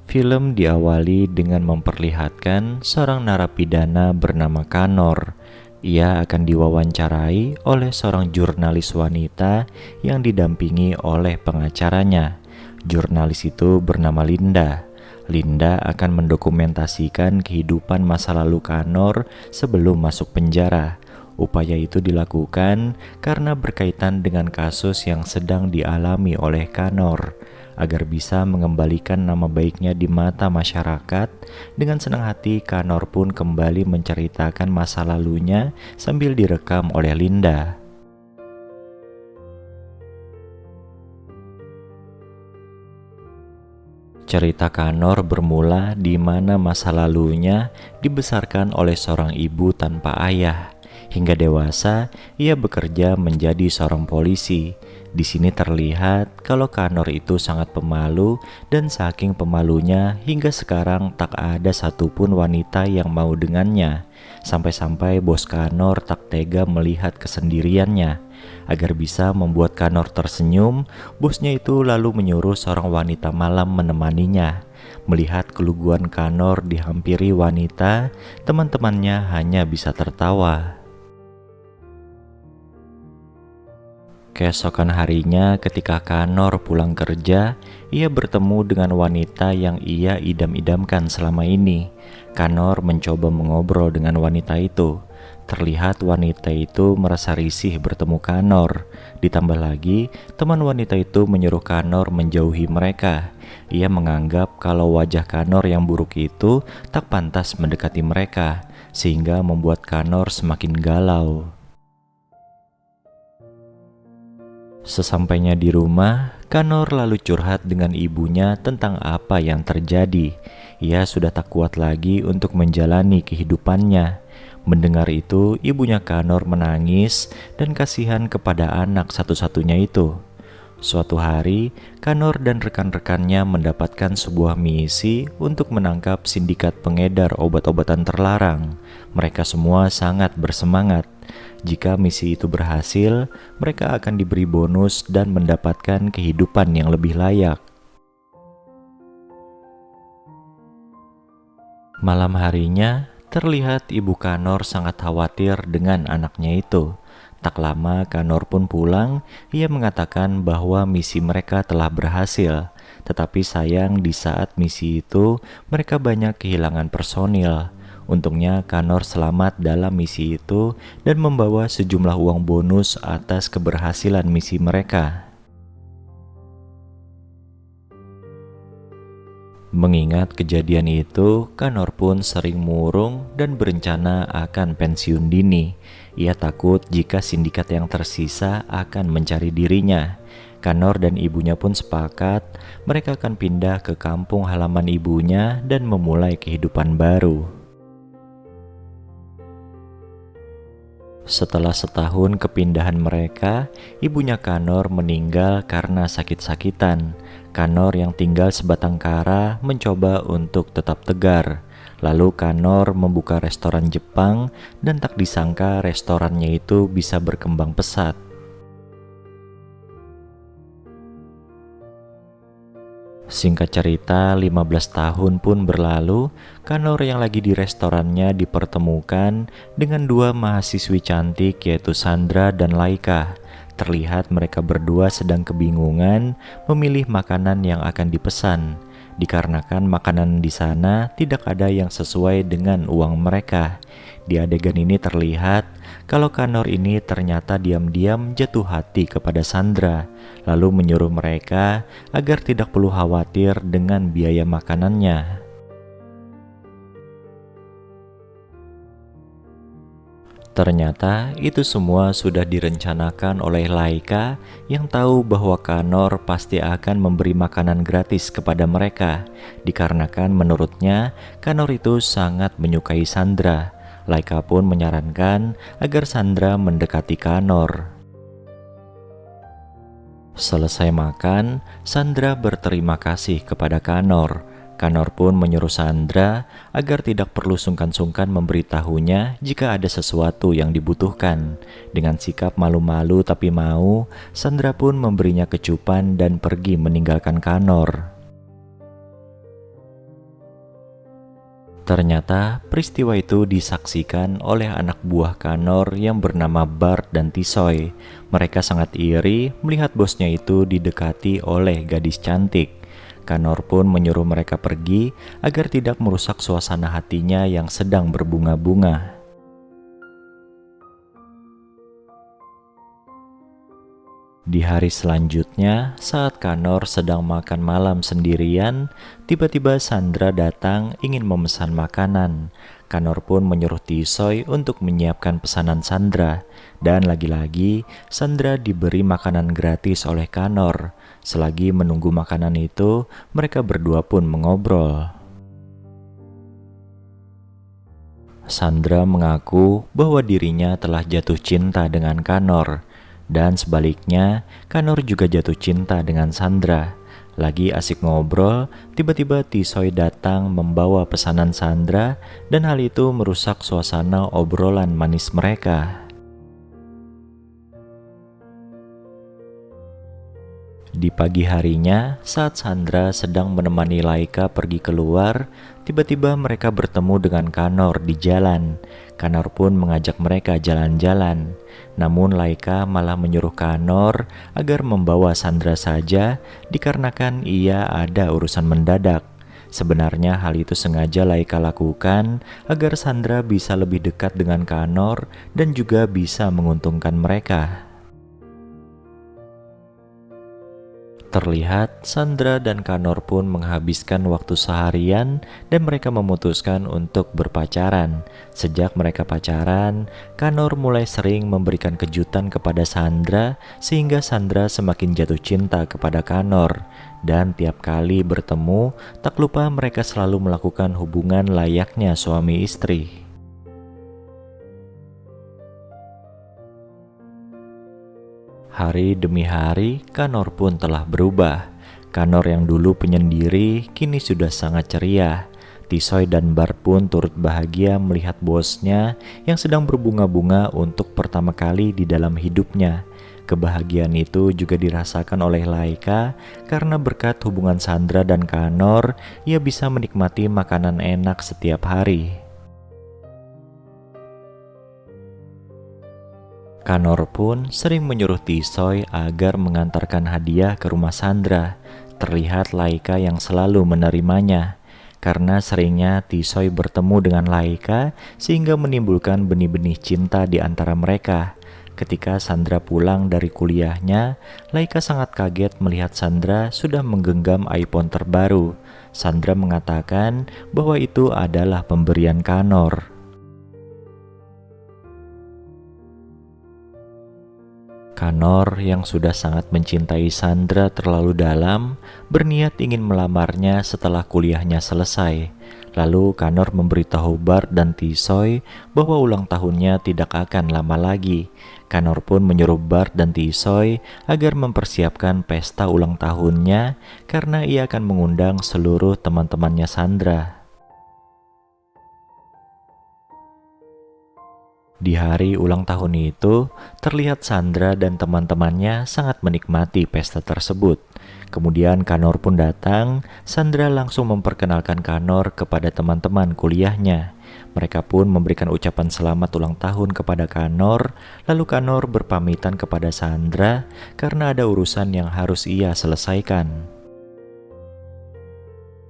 Film diawali dengan memperlihatkan seorang narapidana bernama Kanor. Ia akan diwawancarai oleh seorang jurnalis wanita yang didampingi oleh pengacaranya. Jurnalis itu bernama Linda. Linda akan mendokumentasikan kehidupan masa lalu Kanor sebelum masuk penjara. Upaya itu dilakukan karena berkaitan dengan kasus yang sedang dialami oleh Kanor. Agar bisa mengembalikan nama baiknya di mata masyarakat, dengan senang hati Kanor pun kembali menceritakan masa lalunya sambil direkam oleh Linda. Cerita Kanor bermula di mana masa lalunya dibesarkan oleh seorang ibu tanpa ayah. Hingga dewasa, ia bekerja menjadi seorang polisi. Di sini terlihat kalau Kanor itu sangat pemalu dan saking pemalunya hingga sekarang tak ada satupun wanita yang mau dengannya. Sampai-sampai bos Kanor tak tega melihat kesendiriannya. Agar bisa membuat Kanor tersenyum, bosnya itu lalu menyuruh seorang wanita malam menemaninya. Melihat keluguan Kanor dihampiri wanita, teman-temannya hanya bisa tertawa. Keesokan harinya ketika Kanor pulang kerja, ia bertemu dengan wanita yang ia idam-idamkan selama ini. Kanor mencoba mengobrol dengan wanita itu. Terlihat wanita itu merasa risih bertemu Kanor. Ditambah lagi, teman wanita itu menyuruh Kanor menjauhi mereka. Ia menganggap kalau wajah Kanor yang buruk itu tak pantas mendekati mereka, sehingga membuat Kanor semakin galau. Sesampainya di rumah, Kanor lalu curhat dengan ibunya tentang apa yang terjadi. Ia sudah tak kuat lagi untuk menjalani kehidupannya. Mendengar itu, ibunya Kanor menangis dan kasihan kepada anak satu-satunya itu. Suatu hari, Kanor dan rekan-rekannya mendapatkan sebuah misi untuk menangkap sindikat pengedar obat-obatan terlarang. Mereka semua sangat bersemangat. Jika misi itu berhasil, mereka akan diberi bonus dan mendapatkan kehidupan yang lebih layak. Malam harinya, terlihat ibu Kanor sangat khawatir dengan anaknya itu. Tak lama Kanor pun pulang, ia mengatakan bahwa misi mereka telah berhasil. Tetapi sayang di saat misi itu, mereka banyak kehilangan personil. Untungnya Kanor selamat dalam misi itu dan membawa sejumlah uang bonus atas keberhasilan misi mereka. Mengingat kejadian itu, Kanor pun sering murung dan berencana akan pensiun dini. Ia takut jika sindikat yang tersisa akan mencari dirinya. Kanor dan ibunya pun sepakat mereka akan pindah ke kampung halaman ibunya dan memulai kehidupan baru. Setelah setahun kepindahan mereka, ibunya Kanor meninggal karena sakit-sakitan. Kanor yang tinggal sebatang kara mencoba untuk tetap tegar. Lalu Kanor membuka restoran Jepang dan tak disangka restorannya itu bisa berkembang pesat. Singkat cerita, 15 tahun pun berlalu, Kanor yang lagi di restorannya dipertemukan dengan dua mahasiswi cantik yaitu Sandra dan Laika. Terlihat mereka berdua sedang kebingungan memilih makanan yang akan dipesan, dikarenakan makanan di sana tidak ada yang sesuai dengan uang mereka. Di adegan ini terlihat kalau Kanor ini ternyata diam-diam jatuh hati kepada Sandra, lalu menyuruh mereka agar tidak perlu khawatir dengan biaya makanannya. Ternyata itu semua sudah direncanakan oleh Laika yang tahu bahwa Kanor pasti akan memberi makanan gratis kepada mereka, dikarenakan menurutnya Kanor itu sangat menyukai Sandra. Laika pun menyarankan agar Sandra mendekati Kanor. Selesai makan, Sandra berterima kasih kepada Kanor. Kanor pun menyuruh Sandra agar tidak perlu sungkan-sungkan memberitahunya jika ada sesuatu yang dibutuhkan. Dengan sikap malu-malu tapi mau, Sandra pun memberinya kecupan dan pergi meninggalkan Kanor. Ternyata peristiwa itu disaksikan oleh anak buah Kanor yang bernama Bart dan Tisoy. Mereka sangat iri melihat bosnya itu didekati oleh gadis cantik. Kanor pun menyuruh mereka pergi agar tidak merusak suasana hatinya yang sedang berbunga-bunga. Di hari selanjutnya, saat Kanor sedang makan malam sendirian, tiba-tiba Sandra datang ingin memesan makanan. Kanor pun menyuruh Tisoy untuk menyiapkan pesanan Sandra. Dan lagi-lagi, Sandra diberi makanan gratis oleh Kanor. Selagi menunggu makanan itu, mereka berdua pun mengobrol. Sandra mengaku bahwa dirinya telah jatuh cinta dengan Kanor. Dan sebaliknya, Kanor juga jatuh cinta dengan Sandra. Lagi asik ngobrol, tiba-tiba Tisoy datang membawa pesanan Sandra dan hal itu merusak suasana obrolan manis mereka. Di pagi harinya, saat Sandra sedang menemani Laika pergi keluar, tiba-tiba mereka bertemu dengan Kanor di jalan. Kanor pun mengajak mereka jalan-jalan. Namun Laika malah menyuruh Kanor agar membawa Sandra saja dikarenakan ia ada urusan mendadak. Sebenarnya hal itu sengaja Laika lakukan agar Sandra bisa lebih dekat dengan Kanor dan juga bisa menguntungkan mereka. Terlihat Sandra dan Kanor pun menghabiskan waktu seharian dan mereka memutuskan untuk berpacaran. Sejak mereka pacaran, Kanor mulai sering memberikan kejutan kepada Sandra sehingga Sandra semakin jatuh cinta kepada Kanor. Dan tiap kali bertemu, tak lupa mereka selalu melakukan hubungan layaknya suami istri. Hari demi hari, Kanor pun telah berubah. Kanor yang dulu penyendiri, kini sudah sangat ceria. Tisoy dan Bart pun turut bahagia melihat bosnya yang sedang berbunga-bunga untuk pertama kali di dalam hidupnya. Kebahagiaan itu juga dirasakan oleh Laika karena berkat hubungan Sandra dan Kanor, ia bisa menikmati makanan enak setiap hari. Kanor pun sering menyuruh Tisoy agar mengantarkan hadiah ke rumah Sandra. Terlihat Laika yang selalu menerimanya. Karena seringnya Tisoy bertemu dengan Laika sehingga menimbulkan benih-benih cinta di antara mereka. Ketika Sandra pulang dari kuliahnya, Laika sangat kaget melihat Sandra sudah menggenggam iPhone terbaru. Sandra mengatakan bahwa itu adalah pemberian Kanor. Kanor yang sudah sangat mencintai Sandra terlalu dalam, berniat ingin melamarnya setelah kuliahnya selesai. Lalu Kanor memberitahu Bart dan Tisoy bahwa ulang tahunnya tidak akan lama lagi. Kanor pun menyuruh Bart dan Tisoy agar mempersiapkan pesta ulang tahunnya karena ia akan mengundang seluruh teman-temannya Sandra. Di hari ulang tahun itu, terlihat Sandra dan teman-temannya sangat menikmati pesta tersebut. Kemudian Kanor pun datang. Sandra langsung memperkenalkan Kanor kepada teman-teman kuliahnya. Mereka pun memberikan ucapan selamat ulang tahun kepada Kanor. Lalu Kanor berpamitan kepada Sandra karena ada urusan yang harus ia selesaikan.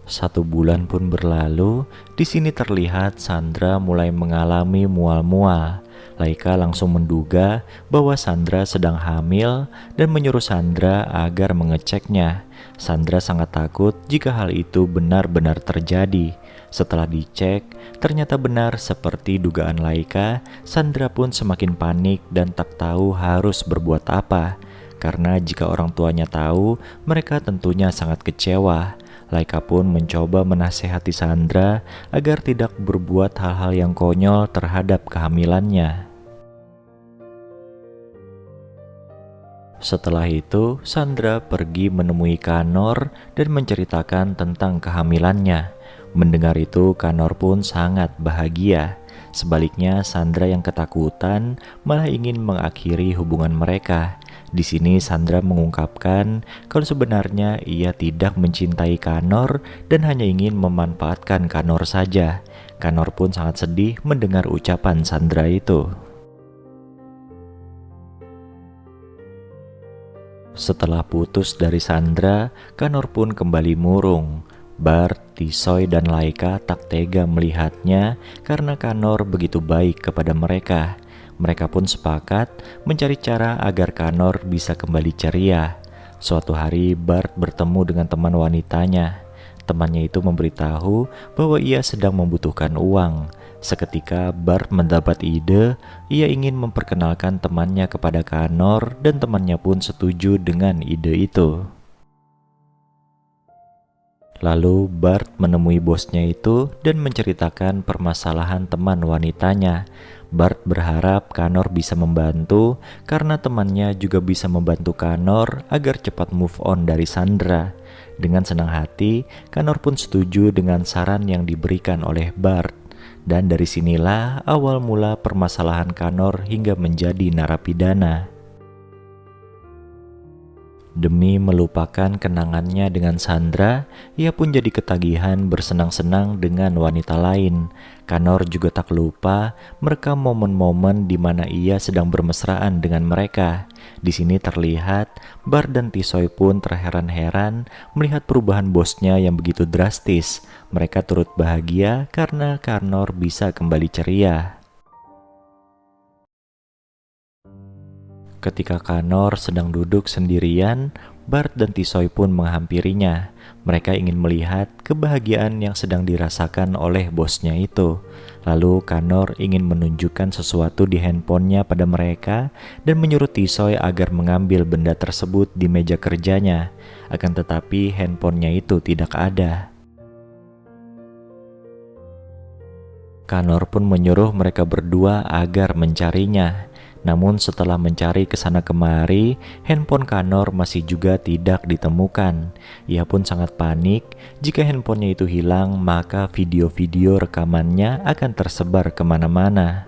1 bulan pun berlalu, di sini terlihat Sandra mulai mengalami mual-mual. Laika langsung menduga bahwa Sandra sedang hamil dan menyuruh Sandra agar mengeceknya. Sandra sangat takut jika hal itu benar-benar terjadi. Setelah dicek, ternyata benar seperti dugaan Laika. Sandra pun semakin panik dan tak tahu harus berbuat apa. Karena jika orang tuanya tahu, mereka tentunya sangat kecewa. Laika pun mencoba menasehati Sandra agar tidak berbuat hal-hal yang konyol terhadap kehamilannya. Setelah itu, Sandra pergi menemui Kanor dan menceritakan tentang kehamilannya. Mendengar itu, Kanor pun sangat bahagia. Sebaliknya, Sandra yang ketakutan malah ingin mengakhiri hubungan mereka. Di sini Sandra mengungkapkan kalau sebenarnya ia tidak mencintai Kanor dan hanya ingin memanfaatkan Kanor saja. Kanor pun sangat sedih mendengar ucapan Sandra itu. Setelah putus dari Sandra, Kanor pun kembali murung. Bart, Tisoy, dan Laika tak tega melihatnya karena Kanor begitu baik kepada mereka. Mereka pun sepakat mencari cara agar Kanor bisa kembali ceria. Suatu hari Bart bertemu dengan teman wanitanya. Temannya itu memberitahu bahwa ia sedang membutuhkan uang. Seketika Bart mendapat ide, ia ingin memperkenalkan temannya kepada Kanor dan temannya pun setuju dengan ide itu. Lalu Bart menemui bosnya itu dan menceritakan permasalahan teman wanitanya. Bart berharap Kanor bisa membantu karena temannya juga bisa membantu Kanor agar cepat move on dari Sandra. Dengan senang hati, Kanor pun setuju dengan saran yang diberikan oleh Bart. Dan dari sinilah awal mula permasalahan Kanor hingga menjadi narapidana. Demi melupakan kenangannya dengan Sandra, ia pun jadi ketagihan bersenang-senang dengan wanita lain. Kanor juga tak lupa merekam momen-momen di mana ia sedang bermesraan dengan mereka. Di sini terlihat Bart dan Tisoy pun terheran-heran melihat perubahan bosnya yang begitu drastis. Mereka turut bahagia karena Kanor bisa kembali ceria. Ketika Kanor sedang duduk sendirian, Bart dan Tisoy pun menghampirinya. Mereka ingin melihat kebahagiaan yang sedang dirasakan oleh bosnya itu. Lalu Kanor ingin menunjukkan sesuatu di handphonenya pada mereka dan menyuruh Tisoy agar mengambil benda tersebut di meja kerjanya. Akan tetapi handphonenya itu tidak ada. Kanor pun menyuruh mereka berdua agar mencarinya. Namun setelah mencari kesana kemari, handphone Kanor masih juga tidak ditemukan. Ia pun sangat panik. Jika handphonenya itu hilang, maka video-video rekamannya akan tersebar kemana-mana.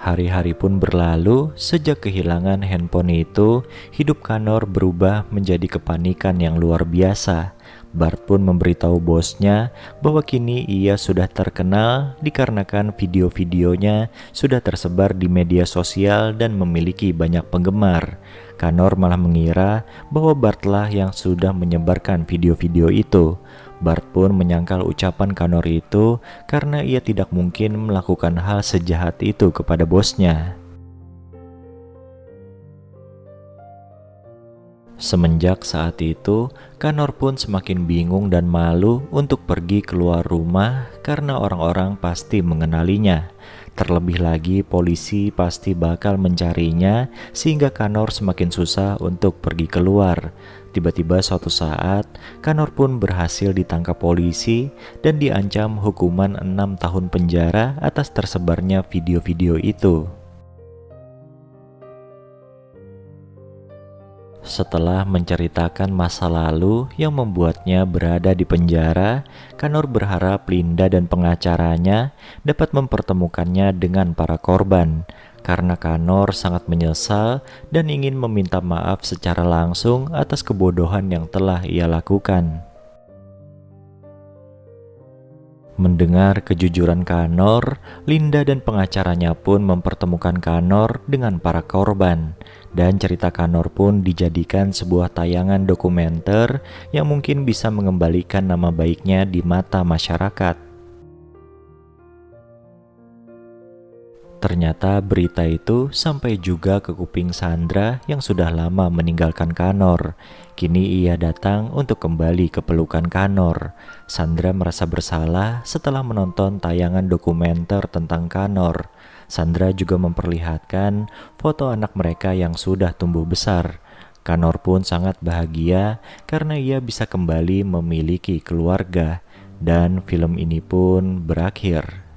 Hari-hari pun berlalu. Sejak kehilangan handphone itu, hidup Kanor berubah menjadi kepanikan yang luar biasa. Bart pun memberitahu bosnya bahwa kini ia sudah terkenal dikarenakan video-videonya sudah tersebar di media sosial dan memiliki banyak penggemar. Kanor malah mengira bahwa Bartlah yang sudah menyebarkan video-video itu. Bart pun menyangkal ucapan Kanor itu karena ia tidak mungkin melakukan hal sejahat itu kepada bosnya. Semenjak saat itu, Kanor pun semakin bingung dan malu untuk pergi keluar rumah karena orang-orang pasti mengenalinya. Terlebih lagi polisi pasti bakal mencarinya sehingga Kanor semakin susah untuk pergi keluar. Tiba-tiba suatu saat, Kanor pun berhasil ditangkap polisi dan diancam hukuman 6 tahun penjara atas tersebarnya video-video itu. Setelah menceritakan masa lalu yang membuatnya berada di penjara, Kanor berharap Linda dan pengacaranya dapat mempertemukannya dengan para korban. Karena Kanor sangat menyesal dan ingin meminta maaf secara langsung atas kebodohan yang telah ia lakukan. Mendengar kejujuran Kanor, Linda dan pengacaranya pun mempertemukan Kanor dengan para korban. Dan cerita Kanor pun dijadikan sebuah tayangan dokumenter yang mungkin bisa mengembalikan nama baiknya di mata masyarakat. Ternyata berita itu sampai juga ke kuping Sandra yang sudah lama meninggalkan Kanor. Kini ia datang untuk kembali ke pelukan Kanor. Sandra merasa bersalah setelah menonton tayangan dokumenter tentang Kanor. Sandra juga memperlihatkan foto anak mereka yang sudah tumbuh besar. Kanor pun sangat bahagia karena ia bisa kembali memiliki keluarga. Dan film ini pun berakhir.